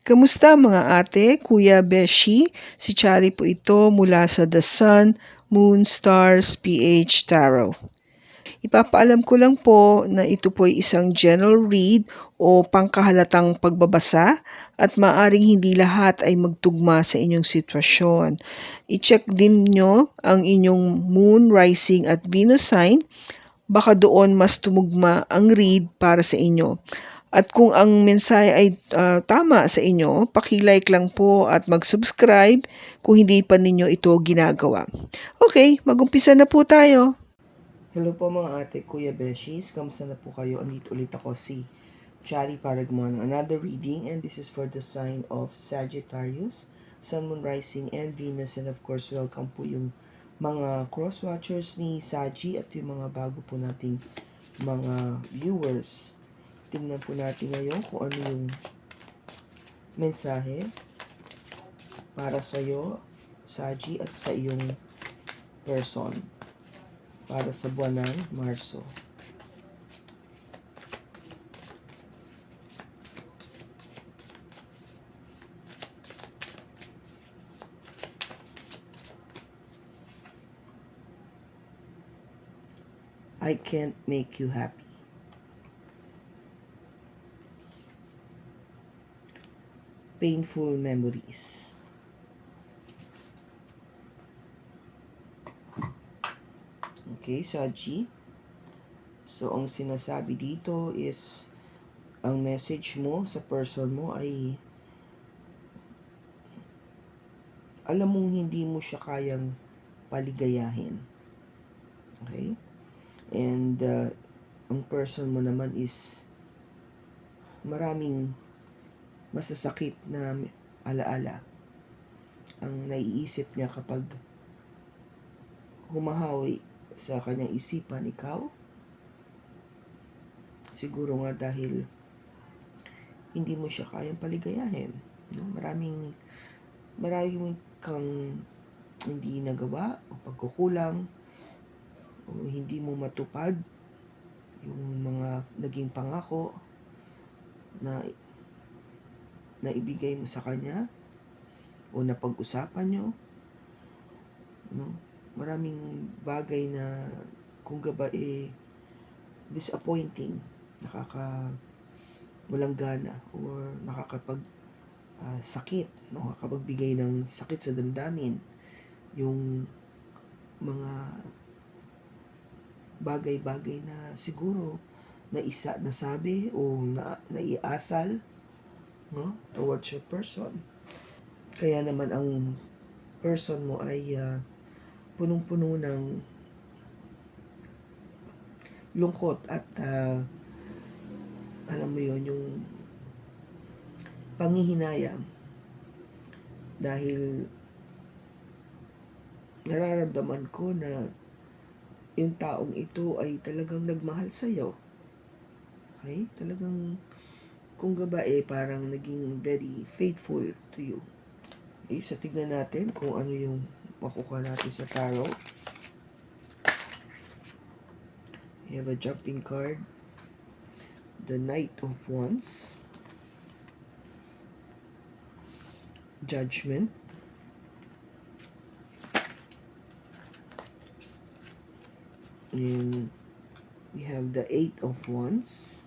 Kamusta mga ate, kuya, beshi? Si Chari po ito mula sa The Sun, Moon, Stars, PH Tarot. Ipapaalam ko lang po na ito po ay isang general read o pangkahalatang pagbabasa at maaring hindi lahat ay magtugma sa inyong sitwasyon. I-check din nyo ang inyong Moon, Rising at Venus sign. Baka doon mas tumugma ang read para sa inyo. At kung ang mensahe ay tama sa inyo, paki-like lang po at mag-subscribe kung hindi pa ninyo ito ginagawa. Okay, mag-umpisa na po tayo. Hello po mga ate, kuya Beshis. Kamusta na po kayo? Andito ulit ako si Chari Paragmon. Another reading, and this is for the sign of Sagittarius, Sun, Moon, Rising, and Venus. And of course, welcome po yung mga cross-watchers ni Saji at yung mga bago po nating mga viewers. Tingnan po natin ngayon kung ano yung mensahe para sa iyo, Saji, at sa iyong person para sa buwan ng Marso. I can't make you happy. Painful memories. Okay, Saji. So, ang sinasabi dito is, ang message mo sa person mo ay, alam mong hindi mo siya kayang paligayahin. Okay? And, ang person mo naman is, maraming masasakit na alaala ang naiisip niya kapag humahawi sa kanyang isipan ikaw. Siguro nga dahil hindi mo siya kayang paligayahin. No? Maraming kang hindi nagawa o pagkukulang o hindi mo matupad yung mga naging pangako na ibigay mo sa kanya o napag-usapan nyo. No? Maraming bagay na kung gaba disappointing, walang gana or sakit, nakakapagbigay ng sakit sa damdamin yung mga bagay-bagay na siguro nasabi o naiasal, no, towards your person. Kaya naman ang person mo ay punong-puno ng lungkot at alam mo yon, yung panghihinayang dahil nararamdaman ko na yung taong ito ay talagang nagmahal sa'yo. Okay? Talagang kung gaba parang naging very faithful to you. Okay, so tignan natin kung ano yung makukuha natin sa tarot. We have a jumping card, the Knight of Wands, Judgment, and we have the Eight of Wands.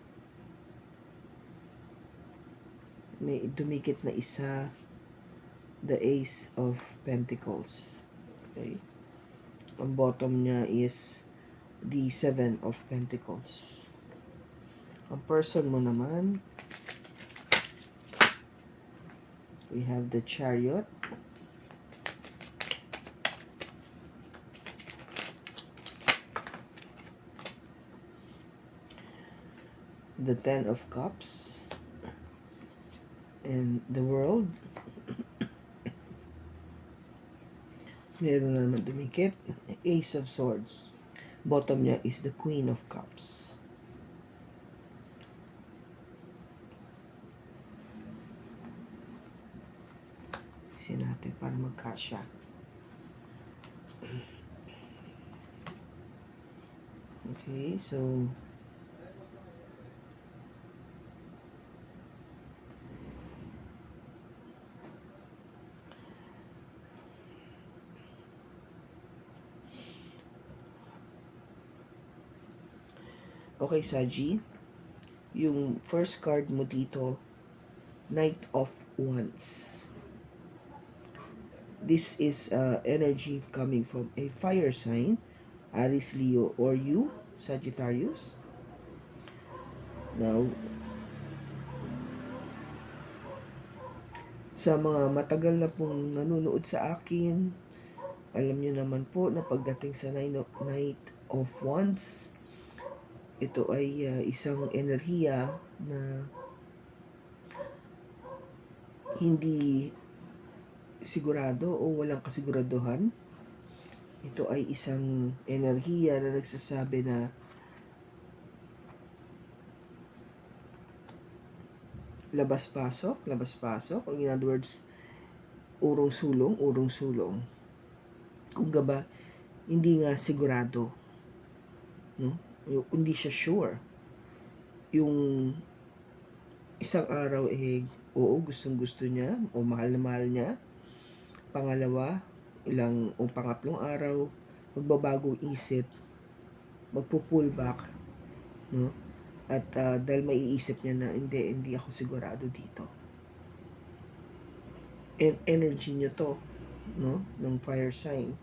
May dumikit na isa, the Ace of Pentacles. Okay. Ang bottom niya is the Seven of Pentacles. Ang person mo naman, we have the Chariot, the Ten of Cups, and the World. Meron na naman dumikit, Ace of Swords. Bottom niya is the Queen of Cups. Kasi natin para magkasya. Okay, so Okay, Saji. Yung first card mo dito, Knight of Wands. This is energy coming from a fire sign, Aries, Leo, or you, Sagittarius. Now, sa mga matagal na pong nanonood sa akin, alam niyo naman po na pagdating sa Knight of Wands, ito ay isang enerhiya na hindi sigurado o walang kasiguraduhan. Ito ay isang enerhiya na nagsasabi na labas-pasok, labas-pasok. In other words, urong-sulong, urong-sulong. Kung gaba, hindi nga sigurado. No? Hindi siya sure. Yung isang araw oo, gustong-gusto niya o mahal na mahal niya. Pangalawa, pangatlong araw, magbabago isip, magpo-pull back, no? At dahil maiisip niya na hindi ako sigurado dito. And energy niya to, no? Ng fire sign,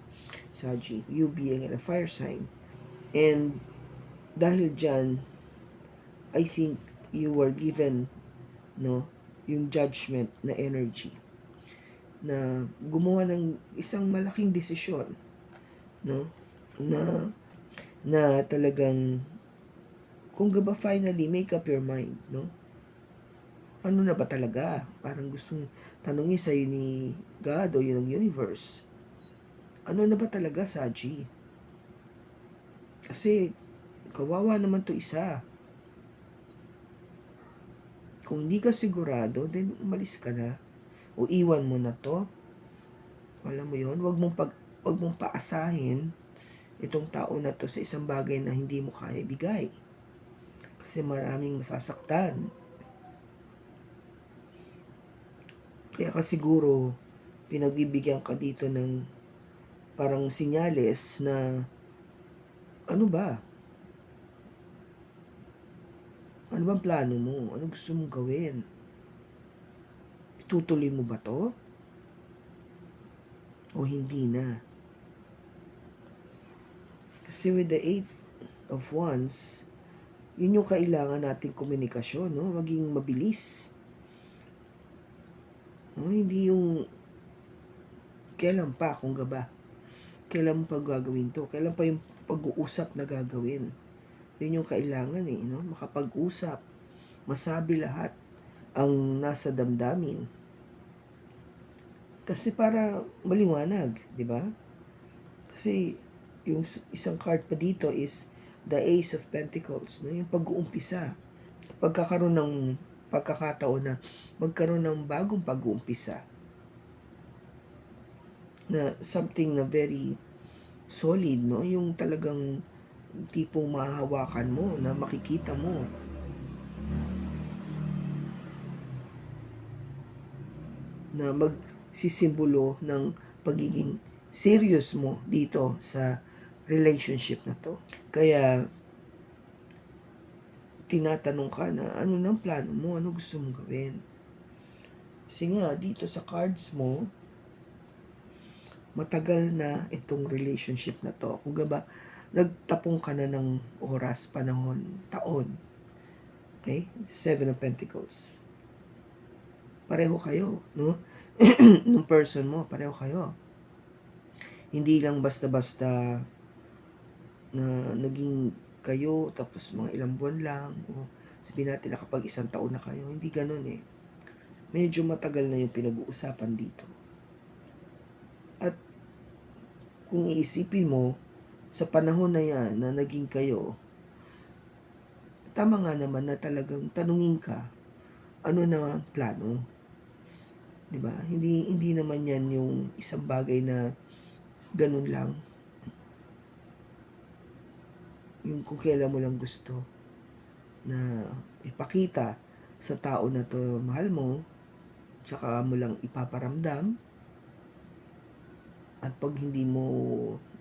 Saji, you being in a fire sign. And dahil dyan, I think you were given, no, yung judgment na energy na gumawa ng isang malaking desisyon, no, na talagang kung gaba finally make up your mind, no, ano na ba talaga, parang gustong tanongin sa'yo ni God o yun ng universe, ano na ba talaga, Saji? Kasi kawawa naman to isa. Kung hindi ka sigurado, then umalis ka na. O iwan mo na to. Alam mo yon, wag mong paasahin itong tao na to sa isang bagay na hindi mo kaya bigay. Kasi maraming masasaktan. Kaya ka siguro pinagbibigyan ka dito ng parang sinyales na ano ba? Ano bang plano mo? Ano gusto mong gawin? Itutuloy mo ba to? O hindi na? Kasi with the 8 of Wands, yun yung kailangan nating komunikasyon, no? Maging mabilis. No? Hindi yung kailan pa, kung gaba. Kailan mo pa gagawin to? Kailan pa yung pag-uusap na gagawin? Yun yung kailangan no? Makapag-usap. Masabi lahat ang nasa damdamin. Kasi para maliwanag, di ba? Kasi yung isang card pa dito is the Ace of Pentacles, no? Yung pag-uumpisa. Pagkakaroon ng pagkakataon na magkaroon ng bagong pag-uumpisa. Na something na very solid, no? Yung talagang tipong mahahawakan mo, na makikita mo. Na magsisimbolo ng pagiging serious mo dito sa relationship na to. Kaya tinatanong ka na ano nang plano mo, ano gusto mong gawin. Kasi nga dito sa cards mo, matagal na itong relationship na to. Kung ba, nagtapong ka na ng oras, panahon, taon. Okay? 7 of Pentacles. Pareho kayo, no? Nung person mo, pareho kayo. Hindi lang basta-basta na naging kayo tapos mga ilang buwan lang o sabihin natin na kapag isang taon na kayo. Hindi ganun Medyo matagal na yung pinag-uusapan dito. At kung iisipin mo, sa panahon na yan na naging kayo, tama nga naman na talagang tanungin ka, ano na ang plano? Diba? Hindi naman yan yung isang bagay na ganun lang. Yung kung kailan mo lang gusto na ipakita sa tao na to mahal mo, tsaka mo lang ipaparamdam. At pag hindi mo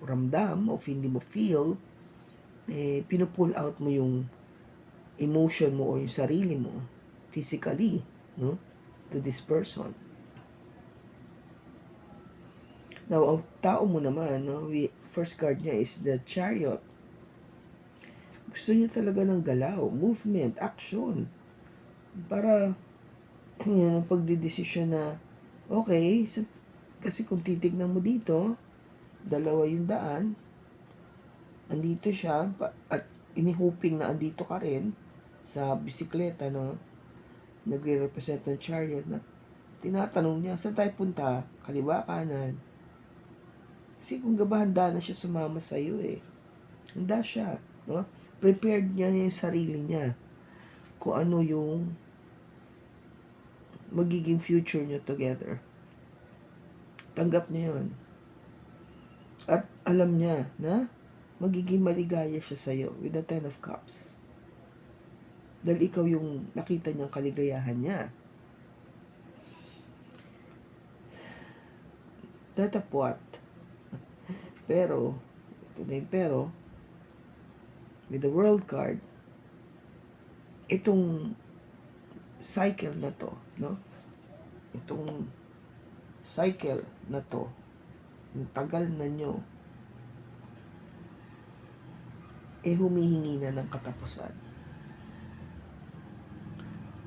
ramdam o hindi mo feel, pinupull out mo yung emotion mo o yung sarili mo physically, no, to this person. Now, ang tao mo naman, no, first card niya is the Chariot. Gusto niya talaga ng galaw, movement, action. Para, yan ang pagdidesisyon na, okay, so, kasi kung titignan mo dito, dalawa yung daan, andito siya, at inihuping na andito ka rin, sa bisikleta, no, nagre-represent ng chariot, na tinatanong niya, saan tayo punta? Kaliwa, kanan? Kasi kung handa na siya sumama sa iyo handa siya, no? Prepared niya yung sarili niya kung ano yung magiging future niyo together. Tanggap niya yun. At alam niya na magiging maligaya siya sa iyo with the 10 of Cups. Dahil ikaw yung nakita niyang kaligayahan niya. Tatapwat. Pero, ito na yung pero, with the World card, itong cycle na to, no? Itong cycle na to, yung tagal na nyo, humihingi na ng katapusan.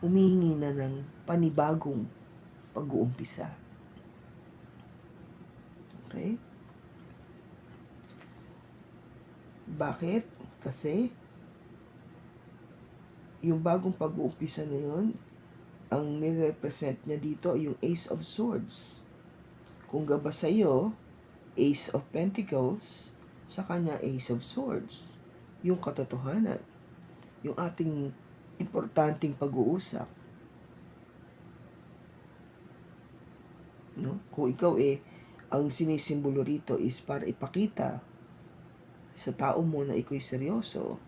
Humihingi na ng panibagong pag-uumpisa. Okay? Bakit? Kasi yung bagong pag-uumpisa na yun, ang nire-represent niya dito yung Ace of Swords. Kung gaba sa iyo, Ace of Pentacles, sa kanya Ace of Swords. Yung katotohanan. Yung ating importanteng pag-uusap. No? Kung ikaw ang sinisimbolo rito is para ipakita sa tao mo na ikaw seryoso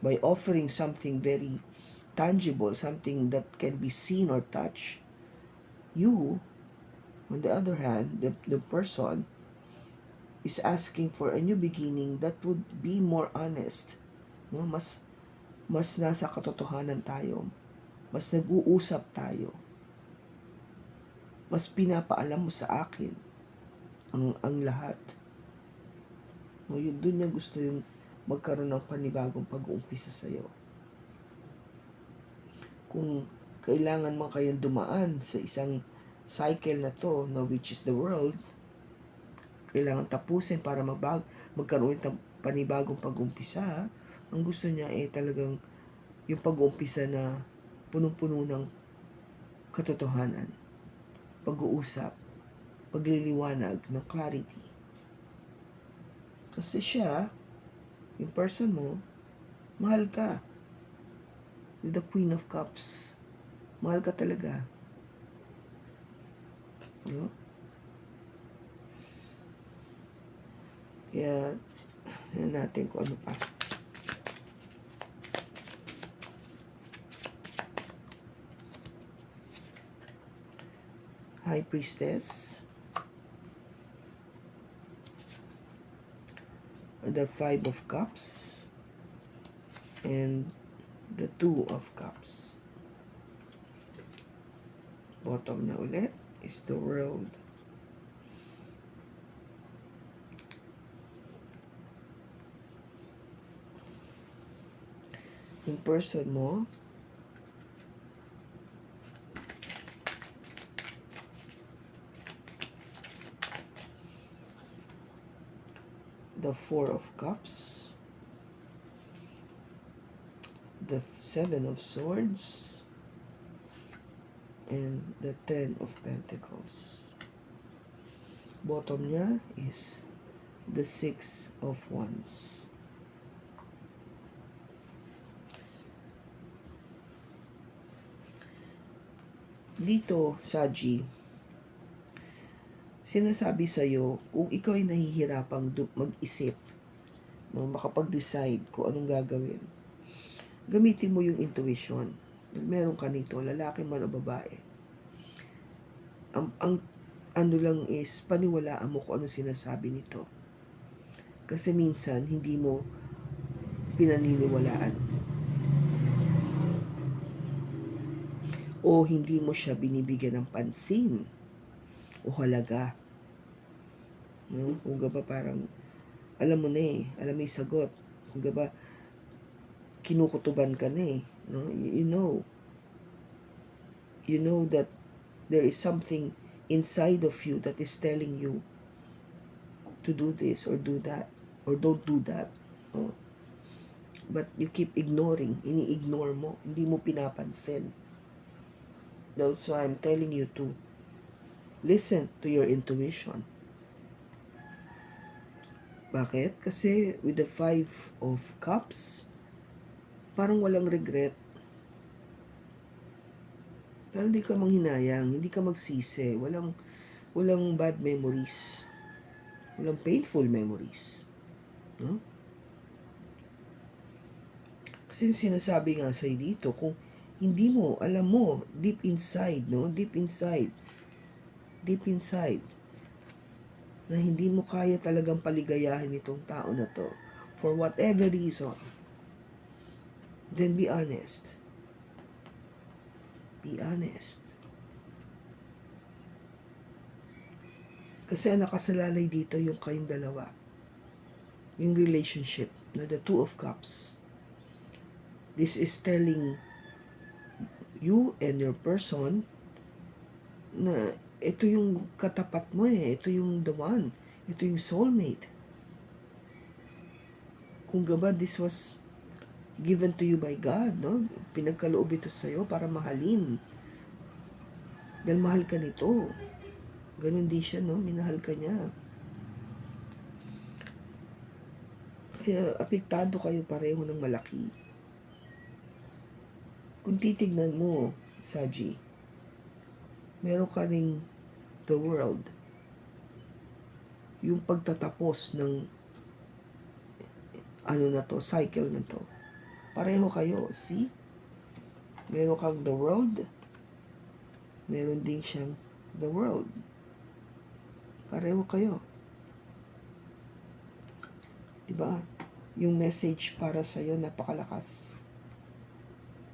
by offering something very tangible, something that can be seen or touched. You, on the other hand, the person is asking for a new beginning that would be more honest. No? Mas nasa katotohanan tayo. Mas nag-uusap tayo. Mas pinapaalam mo sa akin ang lahat. No, yun doon niya gusto yung magkaroon ng panibagong pag-uumpisa sa iyo. Kung kailangan mo kayong dumaan sa isang cycle na to, no, which is the world, kailangan tapusin para magkaroon ng panibagong pag-umpisa. Ang gusto niya talagang yung pag-uumpisa na punong-puno ng katotohanan, pag-uusap, pagliliwanag ng clarity. Kasi siya, yung person mo, mahal ka. The Queen of Cups. Mahal ka talaga. No? Kaya, natin kung ano pa. High Priestess. The Five of Cups. And the Two of Cups. Bottom na ulit is the World. Yung person mo, the Four of Cups, the Seven of Swords, and the Ten of Pentacles. Bottom niya is the Six of Wands. Dito, Saji, sinasabi sa'yo, kung ikaw ay nahihirapang mag-isip, makapag-decide kung anong gagawin, gamitin mo yung intuition. Meron ka nito, lalaki man o babae. Ang ano lang is, paniwalaan mo kung anong sinasabi nito. Kasi minsan, hindi mo pinaniniwalaan. o hindi mo siya binibigyan ng pansin o halaga. No? Kung ba parang alam mo na alam mo yung sagot. Kung ba kinukutuban ka na no? You know that there is something inside of you that is telling you to do this or do that or don't do that. No? But you keep ignoring, ini-ignore mo, hindi mo pinapansin. That's why I'm telling you to listen to your intuition. Bakit? Kasi with the 5 of Cups, parang walang regret. Pero hindi ka manghinayang, hindi ka magsisi, walang bad memories. Walang painful memories. No? Kasi sinasabi nga sa'yo dito, kung hindi mo, alam mo, deep inside, na hindi mo kaya talagang paligayahin itong tao na to, for whatever reason, then be honest. Be honest. Kasi ang nakasalalay dito yung kayong dalawa. Yung relationship, na the 2 of Cups. This is telling you and your person na ito yung katapat mo ito yung the one, ito yung soulmate. Kung ba this was given to you by God, no? Pinagkaloob ito sa'yo para mahalin. Dahil mahal ka nito. Ganun din siya, no? Minahal ka niya. Kaya apektado kayo pareho ng malaki. Kung titignan mo, Saji, meron ka ring the world. Yung pagtatapos ng cycle na to. Pareho kayo, see? Meron kang the world, meron din siyang the world. Pareho kayo. Diba? Yung message para sa'yo napakalakas.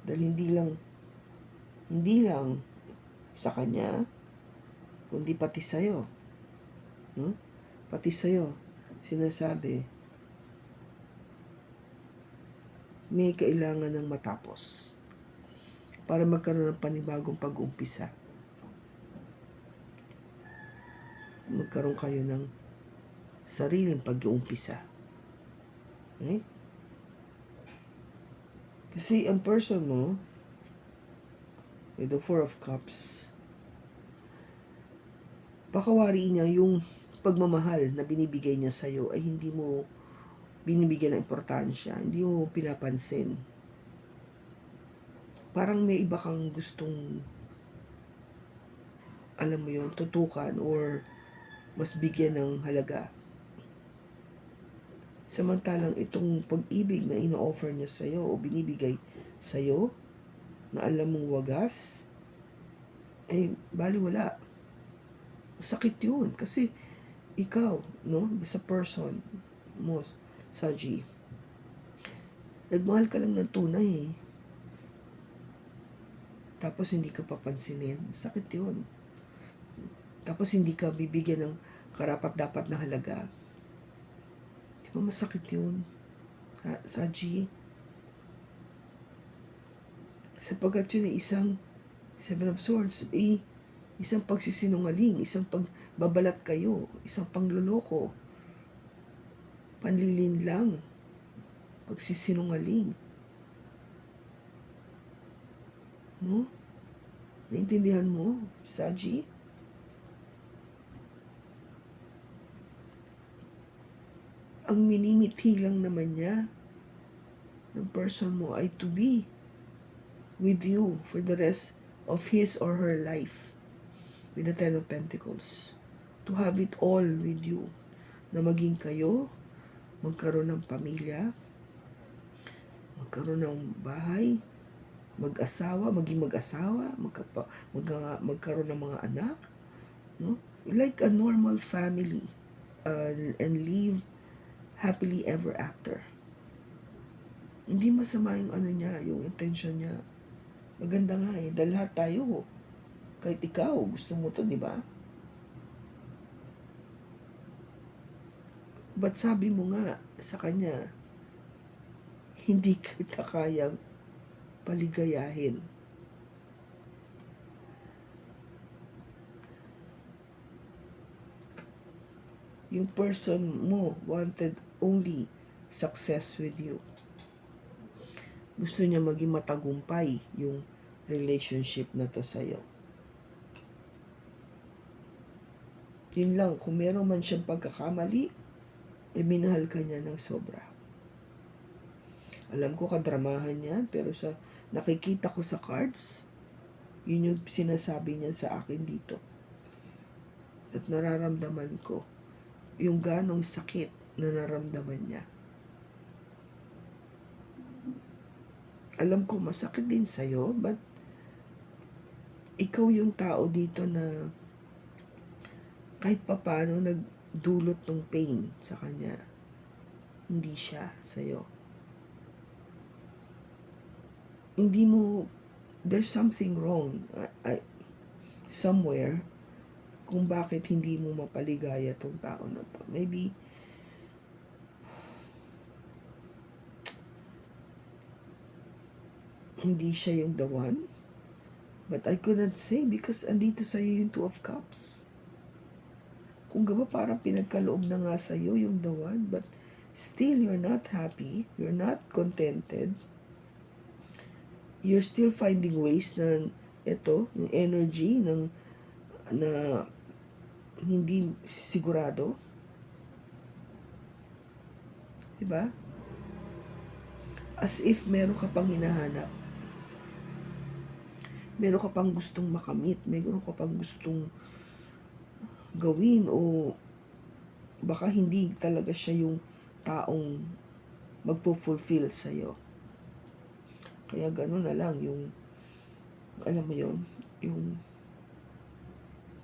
Dahil hindi lang sa kanya, kundi pati sa'yo. No? Pati sa'yo, sinasabi, may kailangan ng matapos para magkaroon ng panibagong pag-umpisa. Magkaroon kayo ng sariling pag-uumpisa. Okay? Kasi ang person mo, with the 4 of Cups, pakawari niya yung pagmamahal na binibigay niya sa'yo ay hindi mo binibigyan ng importansya, hindi mo pinapansin. Parang may iba kang gustong, alam mo yun, tutukan or mas bigyan ng halaga. Samantalang itong pag-ibig na ino-offer niya sa'yo o binibigay sa'yo, na alam mong wagas, ay baliwala. Sakit yun. Kasi ikaw, no, sa person mo, Saji, nagmahal ka lang ng tunay Tapos hindi ka papansinin. Sakit yun. Tapos hindi ka bibigyan ng karapat-dapat na halaga. Di ba masakit yun? Saji? Sapagkat yun ay isang Seven of Swords, isang pagsisinungaling, isang pagbabalat kayo, isang pangloloko, panlilin lang, pagsisinungaling. No? Naintindihan mo, Saji? Ang minimithi lang naman niya ng person mo ay to be with you for the rest of his or her life with the Ten of Pentacles. To have it all with you. Na maging kayo, magkaroon ng pamilya, magkaroon ng bahay, maging mag-asawa, magkaroon ng mga anak, no? Like a normal family, and live happily ever after. Hindi masama yung yung intention niya. Maganda nga eh, dahil lahat tayo, kahit ikaw, gusto mo to, di ba? Ba't sabi mo nga sa kanya, hindi kita kayang paligayahin? Yung person mo wanted only success with you. Gusto niya maging matagumpay yung relationship na to sa'yo. Yun lang, kung meron man siyang pagkakamali, minahal ka niya ng sobra. Alam ko kadramahan yan, pero sa nakikita ko sa cards, yun yung sinasabi niya sa akin dito. At nararamdaman ko yung ganong sakit na naramdaman niya. Alam ko masakit din sa'yo, but ikaw yung tao dito na kahit papano nagdulot ng pain sa kanya. Hindi siya sa'yo. Hindi mo, there's something wrong somewhere kung bakit hindi mo mapaligaya tong tao na to. Maybe hindi siya yung the one, but I couldn't say because andito sa'yo yung Two of Cups. Kung gaba parang pinagkaloob na nga sa'yo yung the one, but still you're not happy, you're not contented, you're still finding ways na ito, yung energy ng na hindi sigurado. Diba? As if meron ka pang hinahanap. Meron ka pang gustong makamit, meron ka pang gustong gawin, o baka hindi talaga siya yung taong magpo-fulfill sa'yo. Kaya gano'n na lang yung, alam mo yon, yung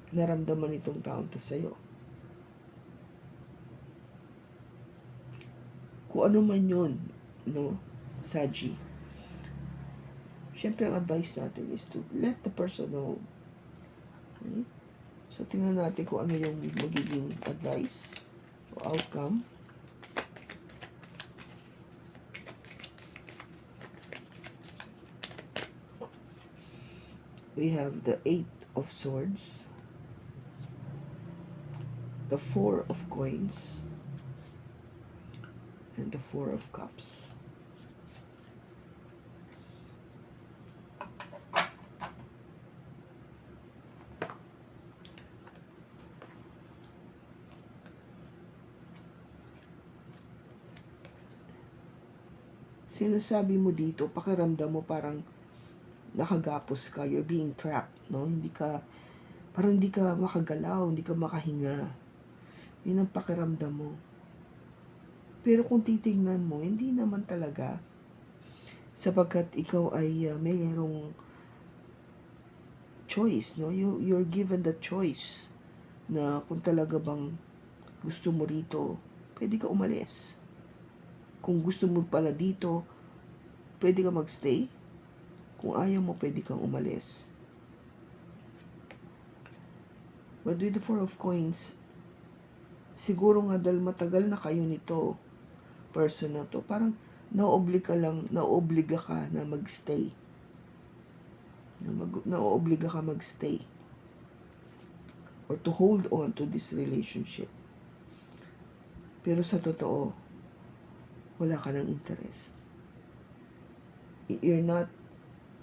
naramdaman itong taong to sa'yo. Kung ano man yun, no, Saji. Siyempre, ang advice natin is to let the person know. Okay? So, tingnan natin kung ano yung magiging advice o outcome. We have the 8 of Swords, the 4 of Coins, and the 4 of Cups. Sinasabi mo dito, pakiramdam mo parang nakagapos ka, you're being trapped, no? Parang hindi ka makagalaw, hindi ka makahinga. Yun ang pakiramdam mo. Pero kung titingnan mo, hindi naman talaga. Sapagkat ikaw ay mayroong choice, no? You're given the choice na kung talaga bang gusto mo rito, pwede ka umalis. Kung gusto mo pala dito, pwede ka magstay. Kung ayaw mo, pwede kang umalis. But with the 4 of Coins, siguro nga dahil matagal na kayo nito, person na to, parang naobliga ka na magstay. Naobliga ka magstay. Or to hold on to this relationship. Pero sa totoo, wala ka ng interest. You're not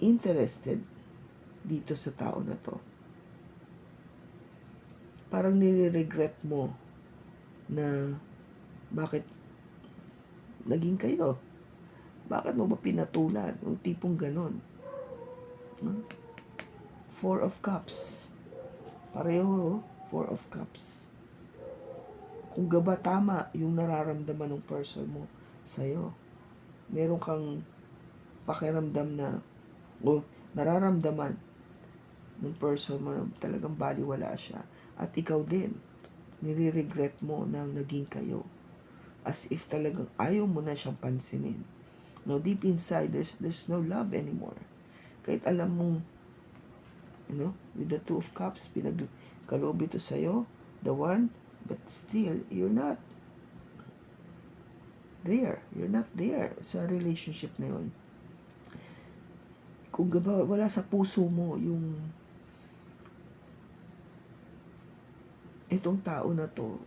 interested dito sa tao na to. Parang nire-regret mo na bakit naging kayo. Bakit mo ba pinatulan? Yung tipong ganon. 4 of Cups. Pareho, 4 of Cups. Kung gaba tama yung nararamdaman ng person mo sa'yo, meron kang pakiramdam na, o nararamdaman ng person mo na talagang baliwala siya. At ikaw din, nire-regret mo na naging kayo. As if talagang ayaw mo na siyang pansinin. No, deep inside, there's no love anymore. Kahit alam mong, with the Two of Cups, pinagkaloob ito sa'yo, the one, but still, you're not there. You're not there sa relationship na yun. Kung wala sa puso mo yung itong tao na to,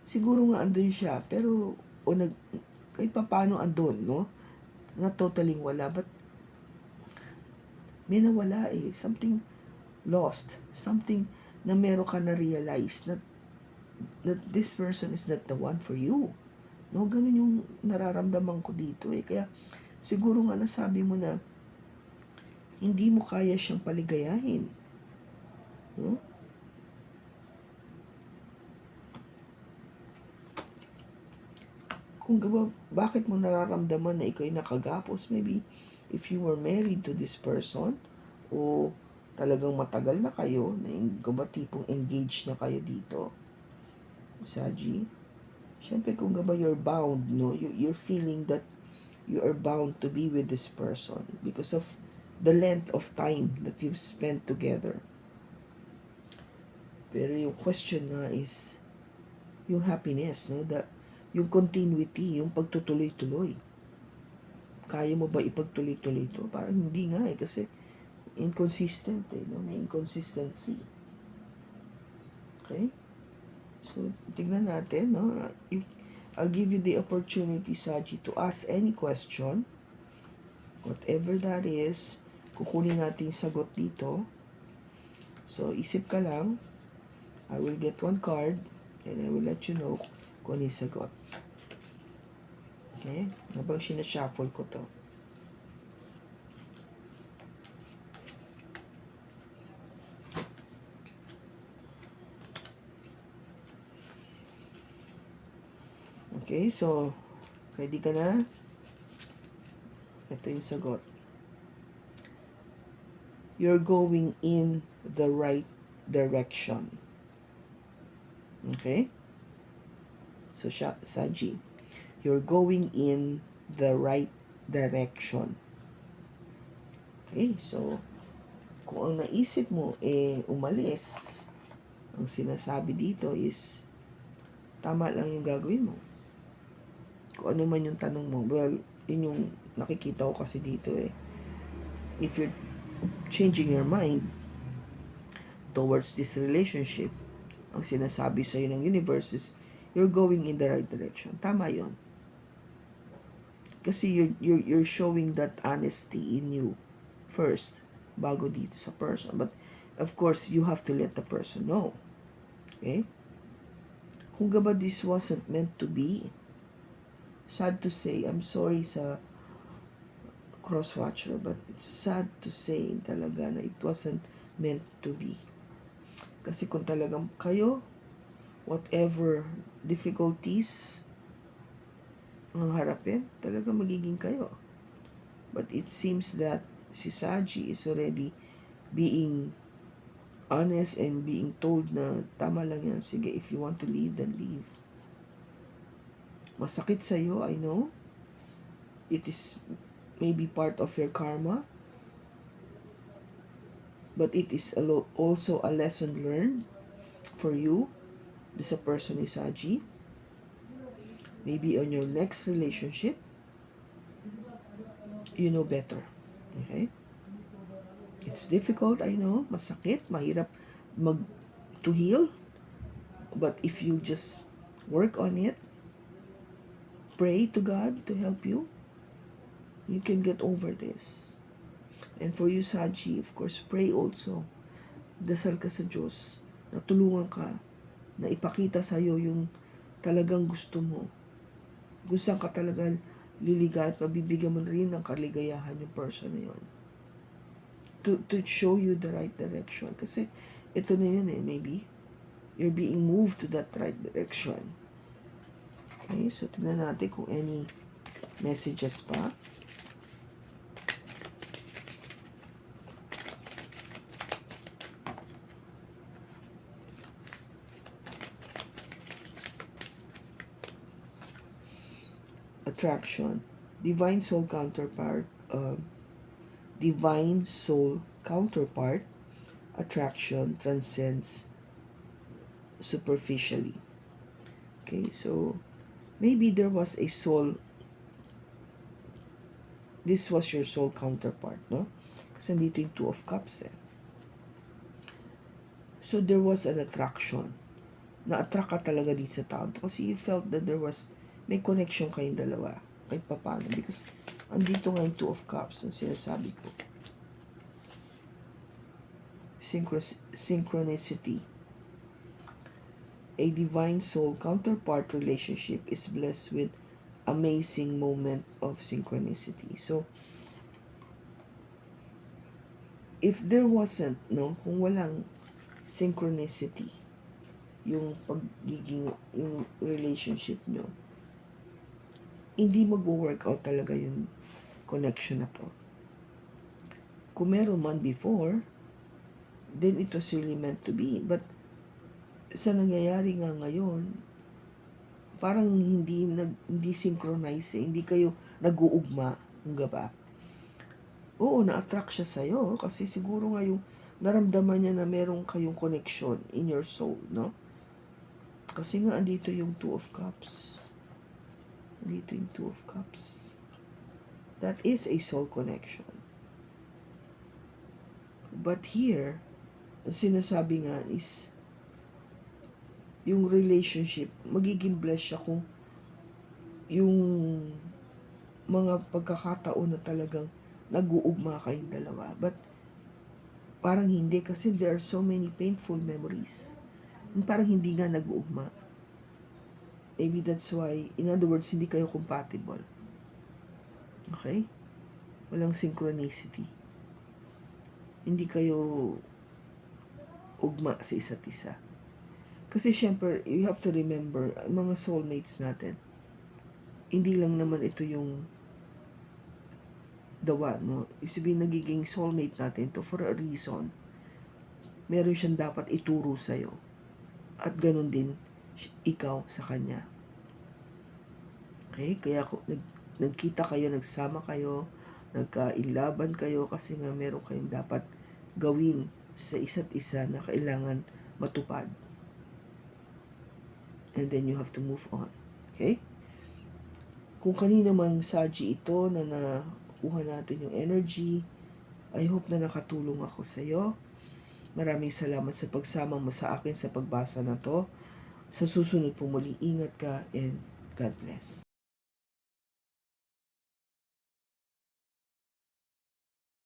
siguro nga andun siya, pero kahit pa paano andun, no? Not totally wala, but may nawala something lost, something na meron ka na realize that this person is not the one for you. No, ganun yung nararamdaman ko dito Kaya siguro nga nasabi mo na hindi mo kaya siyang paligayahin. No? Kung bakit mo nararamdaman na ikaw ay nakagapos, maybe if you were married to this person, o talagang matagal na kayo, na tipong engaged na kayo dito, Saji, syempre kung you're bound, no, you're feeling that you are bound to be with this person because of the length of time that you've spent together. Pero yung question nga is yung happiness, no, yung continuity, yung pagtutuloy-tuloy. Kaya mo ba ipagtuloy-tuloy ito? Parang hindi nga kasi inconsistent no? May inconsistency. Okay? So, tignan natin, no? I'll give you the opportunity, Saji, to ask any question. Whatever that is, kukunin natin yung sagot dito. So, isip ka lang. I will get one card and I will let you know kung ano yung sagot. Okay? Habang sinashuffle ko to. Okay, so, ready ka na? Ito yung sagot. You're going in the right direction. Okay? So, Saji, you're going in the right direction. Okay, so, kung ang naisip mo umalis, ang sinasabi dito is, tama lang yung gagawin mo. Kung ano man yung tanong mo, well, yun yung nakikita ko kasi dito If you're changing your mind towards this relationship, ang sinasabi sa'yo ng universe is, you're going in the right direction. Tama yun. Kasi you're showing that honesty in you first, bago dito sa person. But, of course, you have to let the person know. Okay? Kung this wasn't meant to be, sad to say, I'm sorry sa cross-watcher, but it's sad to say talaga na it wasn't meant to be. Kasi kung talagang kayo, whatever difficulties ang harapin, talaga magiging kayo. But it seems that si Saji is already being honest and being told na tama lang yan, sige, if you want to leave, then leave. Masakit sa'yo, I know. It is maybe part of your karma. But it is also a lesson learned for you. This a person is Saji. Maybe on your next relationship, you know better. Okay? It's difficult, I know. Masakit, mahirap to heal. But if you just work on it, pray to God to help you, you can get over this. And for you, Saji, of course, pray also. Dasal ka sa Diyos na tulungan ka, na ipakita sa'yo yung talagang gusto mo. Kung saan ka talagang liligay at mabibigyan mo rin ng kaligayahan yung person na yun. To show you the right direction. Kasi ito na yun maybe you're being moved to that right direction. Okay, so tignan natin kung any messages pa. Attraction, divine soul counterpart, divine soul counterpart, attraction transcends superficially. Okay, so maybe there was a soul, this was your soul counterpart, no? Kasi nandito yung Two of Cups eh. So there was an attraction. Na-attract ka talaga dito sa tao kasi you felt that may connection kayong dalawa kahit papaano, because andito nga yung Two of Cups ang sinasabi ko. Synchronicity. A divine soul counterpart relationship is blessed with amazing moment of synchronicity. So, if there wasn't, no, kung walang synchronicity, yung relationship nyo, hindi mag-work out talaga yung connection na to. Kung meron man before, then it was really meant to be. But sa nangyayari nga ngayon, parang hindi synchronize, hindi kayo nag-uugma, hangga ba? Oo, na-attract siya sa'yo kasi siguro nga yung naramdaman niya na meron kayong connection in your soul, no? Kasi nga andito yung Two of Cups. Andito yung Two of Cups. That is a soul connection. But here, ang sinasabi nga is yung relationship, magiging blessed siya kung yung mga pagkakataon na talagang nag-uugma kayong dalawa. But parang hindi kasi there are so many painful memories. Parang hindi nga nag-uugma. Maybe that's why, in other words, hindi kayo compatible. Okay? Walang synchronicity. Hindi kayo ugma sa isa't isa. Kasi syempre, you have to remember, mga soulmates natin, hindi lang naman ito yung the one, no? Ibig sabihin, nagiging soulmate natin to for a reason. Meron siyang dapat ituro sa'yo. At ganun din, ikaw sa kanya. Okay? Kaya nagkita kayo, nagsama kayo, nagkainlaban kayo kasi nga meron kayong dapat gawin sa isa't isa na kailangan matupad. And then you have to move on. Okay? Kung kanina mang saji ito na nakuha natin yung energy, I hope na nakatulong ako sa iyo. Maraming salamat sa pagsama mo sa akin sa pagbasa na to. Sa susunod po muli, ingat ka and God bless.